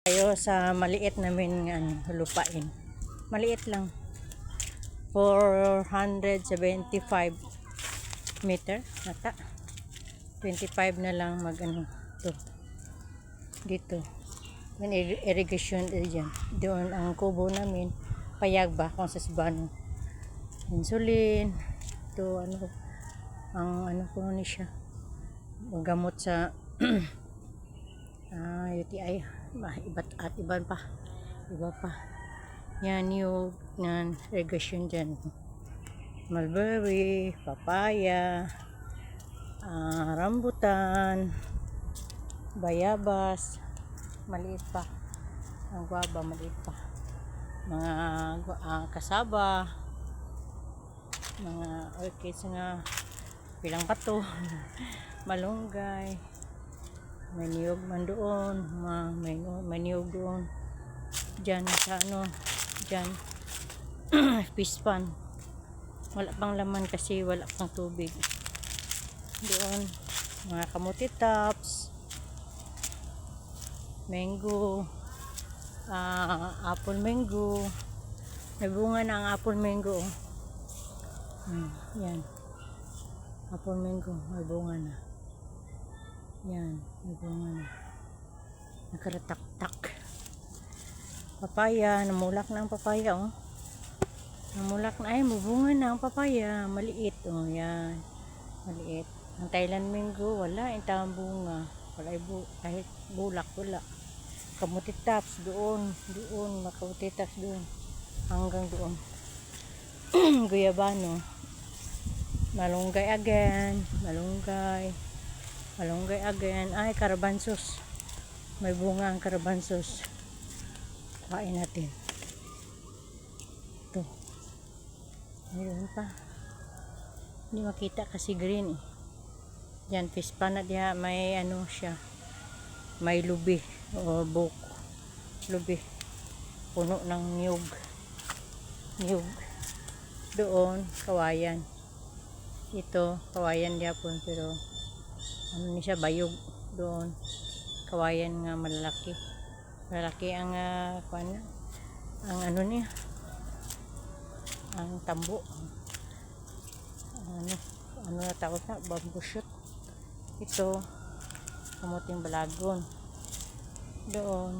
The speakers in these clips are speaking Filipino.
Tayo sa maliit namin lupain. Maliit lang. 475 meter nata. 25 na lang to. Dito. May irrigation dyan. Doon ang kubo namin. Payag ba kung sa Sibano. Insulin. Ito ang ko ni siya. Gamot sa UTI. Iba pa. Yan yung irrigation dyan. Mulberry, papaya, rambutan, bayabas, maliit pa. Ang guava, maliit pa. Mga kasaba, mga orchids nga pilang pato, malunggay, may niyog man doon, may niyog doon. Diyan sa diyan fish pan. Wala pang laman kasi wala pang tubig. Doon mga kamuti tops, mango, apple mango. May bunga na ang apple mango. Yan. Apple mango, may bunga na. Yan, may bunga na. Nakaratak-tak. Papaya, namulak na ang papaya, oh. Namulak na, ay, mabunga na ang papaya. Maliit, oh, yan. Maliit. Ang Thailand mango, wala, ang bunga. Wala, kahit bulak, wala. Kamuti tops, doon, makamuti tops doon. Hanggang doon. Guyabano. Malunggay again. Malunggay again. Ay, karabansos. May bunga ang karabansos. Kain natin. Ito. Mayroon pa. Hindi makita kasi green eh. Diyan, fish pan na diya. May siya. May lubi. O buko. Lubi. Puno ng niyog. Doon, kawayan. Ito, kawayan diya po. Pero, ni siya, bayog. Doon. Kawayan nga malalaki. Malaki ang ang niya. Ang tambo. Na tawag na, bamboo shoot. Ito, kamuting balagon. Doon,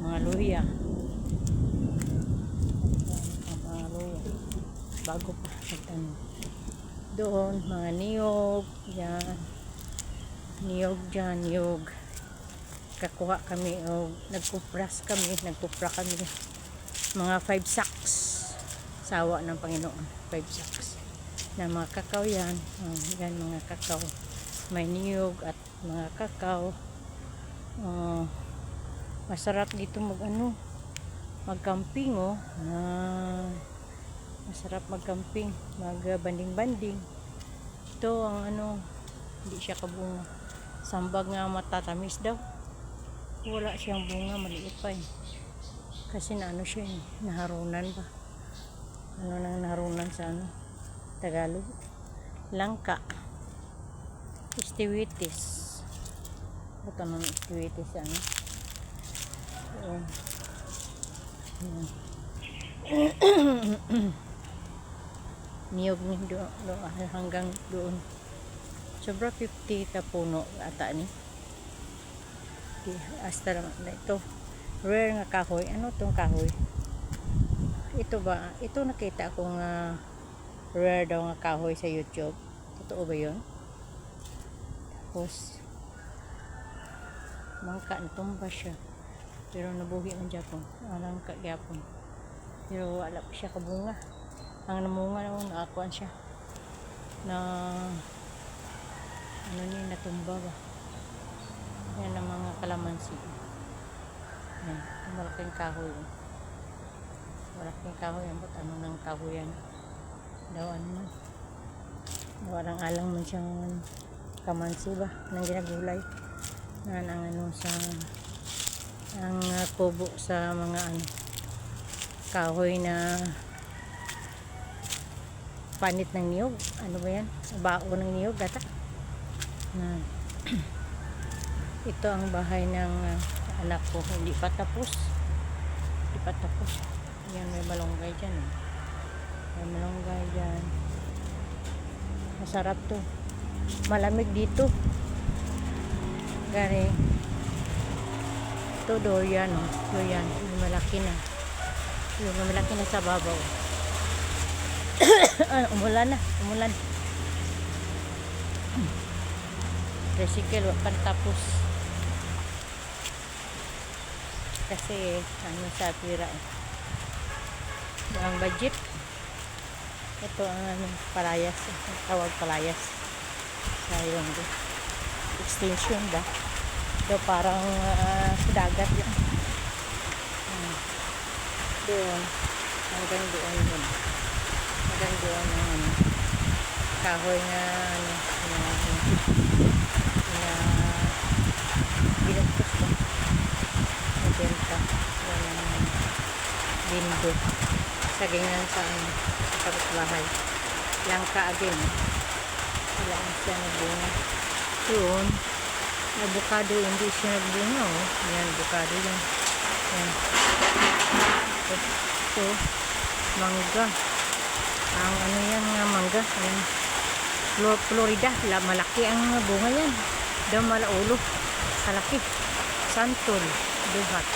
mga luya. Mga luya. Bago pa. Doon, mga niyog. Yan. Niyog dyan, niyog. Kakuha kami o nagpupra kami mga 5 sacks sawa ng Panginoon, 5 sacks na mga kakao yan. Yan mga kakao, may niyog at mga kakao. Masarap dito magcamping, masarap magcamping, magbanding-banding. Ito ang hindi siya kabunga, sambag nga matatamis daw. Wala siyang bunga, maliit pa eh. Kasi siya eh, naharunan ba? Nang naharunan sa Tagalog? Langka. Istiwitis. Ito nang istiwitis niyog ni hanggang doon. Sobra 50 ka puno ata ni. Hasta lang na ito. Rare nga kahoy. Ano tong kahoy? Ito ba? Ito nakita ko nga rare daw nga kahoy sa YouTube. Totoo ba yun? Tapos mangka natumba siya. Pero nabuhi man Japon. Alang kagyapon. Pero wala pa siya kabunga. Ang namunga naman nakakuan siya. Na natumba ba? Yan ang mga kalamansi. Yan, malaking kahoy. Malaking kahoy yan. Ba't nang kahoy yan? Daw man. Warang alang man siyang kamansi ba? Nang ginagulay. Yan ang sa ang kubo sa mga kahoy na panit ng niyog. Ano ba yan? Bao ng niyog data. Ito ang bahay ng anak ko. Hindi pa tapos. Hindi pa tapos. Yan, may malunggay dyan. Eh. May malunggay dyan. Masarap to. Malamig dito. Gari. Ito durian. Oh. Durian. Yung malaki na. Yung malaki na sa babaw. Umulan na. Umulan. Tricycle. Wag pa tapos. Kasi ano sa pira eh. Ang budget. Ito ang ano, palayas. Tawag palayas. Sa Ilonggo. Extension ba? Ito parang dagat yan. Doon. Hanggang doon yun. Hanggang doon ang ano, kahoy na ano, na binuktos ba? Nabenta. Yan ang lindo. Sa ganyan sa ano, sa bahay. Langka again. Wala ang siya nagbunga. Yun. Avocado, hindi siya nagbunga. Oh. Yan, avocado yan. Yan. Ito, mangga. Ang ano yan nga mangga. Yan. Florida. Malaki ang bunga yan. Daw malaulo. Kalaki. Santol. Duhat.